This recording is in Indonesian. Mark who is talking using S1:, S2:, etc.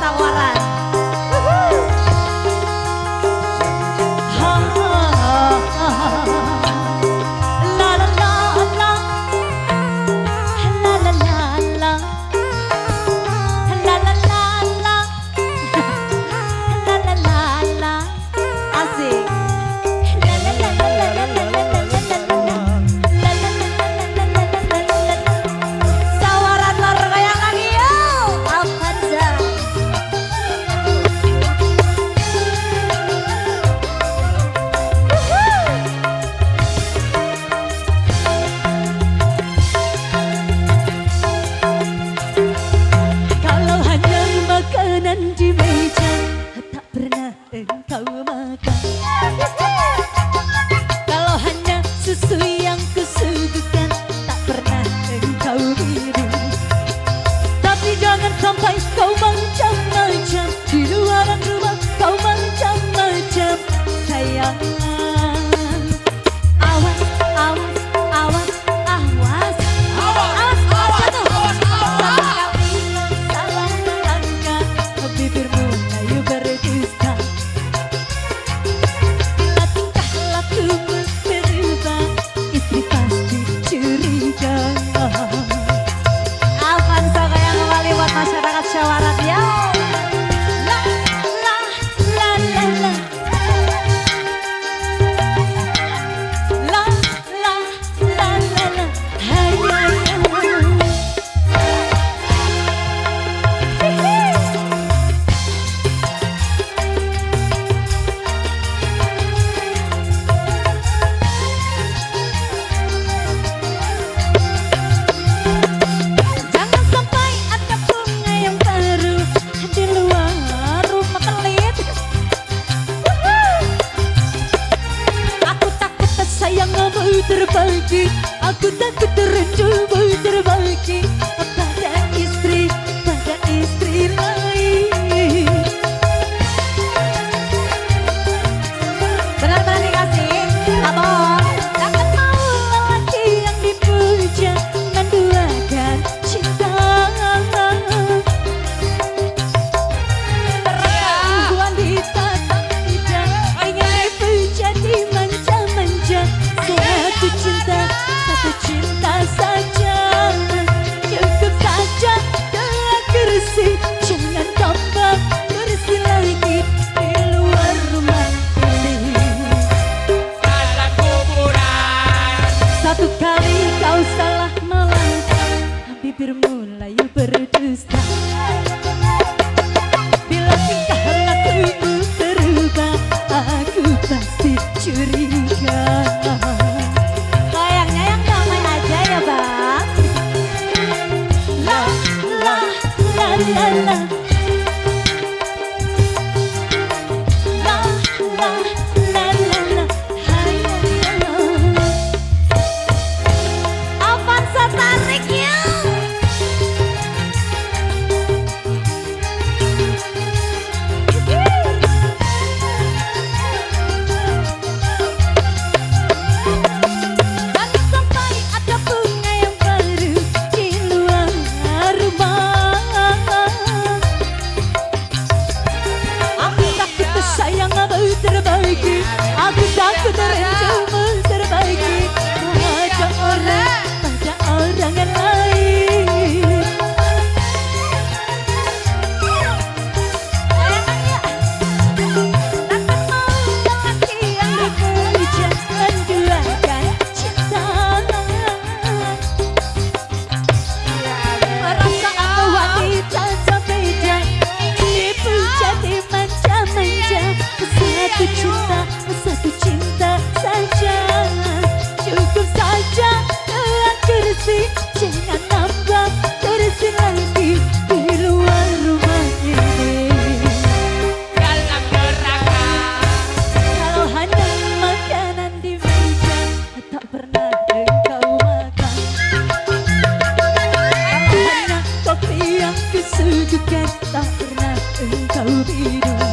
S1: tawaran. La la la la, la la la la, la la la la, la la la la, asik. La la la la la la la la la la la, la la la la la la la la. Tawaran luar kayak lagi yuk, Alfanza. Kalau hanya makanan di meja tak pernah engkau makan. Kalau hanya susu yang kusuguhkan tak pernah engkau minum. Tapi jangan sampai kau macam-macam di luar rumah, kau macam-macam sayang. Awas, awas, awas, awas, awas, awas, awas, awas. Salah langkah, bibirmu layu berdusta. Bila tingkah lakumu berubah, istri pasti curiga. Alfanza kayak kembali buat masyarakat Syawarat ya. La la la la la. La la la la la. Hai hai hai. Jangan sampai ada bunga yang baru di luar rumah pelit. Aku takut sayangmu terbagi, aku takut rindumu terbagi pada istri lain. Benar-benar dikasih, tak bohong. Takkan mau lelaki yang dipuja menduakan cinta. Terang wanita tak tidak ingin dipuja dimanja-manja. Satu cinta saja, cukup saja dengan kursi. Jangan tambah kursi lagi di luar rumah ini.
S2: Dalam kuburan.
S1: Satu kali kau salah melangkah, bibirmu layu berdusta. Bila tingkah lakumu berubah, aku pasti curiga. Kayaknya yang damai aja ya bang. La la la la la. La la la la la. Hai hai hai. Alfanza tarik yuk. Jangan sampai ada bunga yang baru di luar rumah. Aku takut sayangmu terbagi, aku takut rindumu terbagi pada orang yang lain. Takkan mau lelaki yang dipuja menduakan cinta. Perasaan wanita tak beda, dipuja dimanja-manja. Satu cinta saja, cukup saja dengan kursi. Jangan nambah kursi lagi di luar rumah ini.
S2: Dalam neraka.
S1: Kalau hanya makanan di meja tak pernah engkau makan. Kalau hanya kopi yang kusuguhkan tak pernah engkau minum.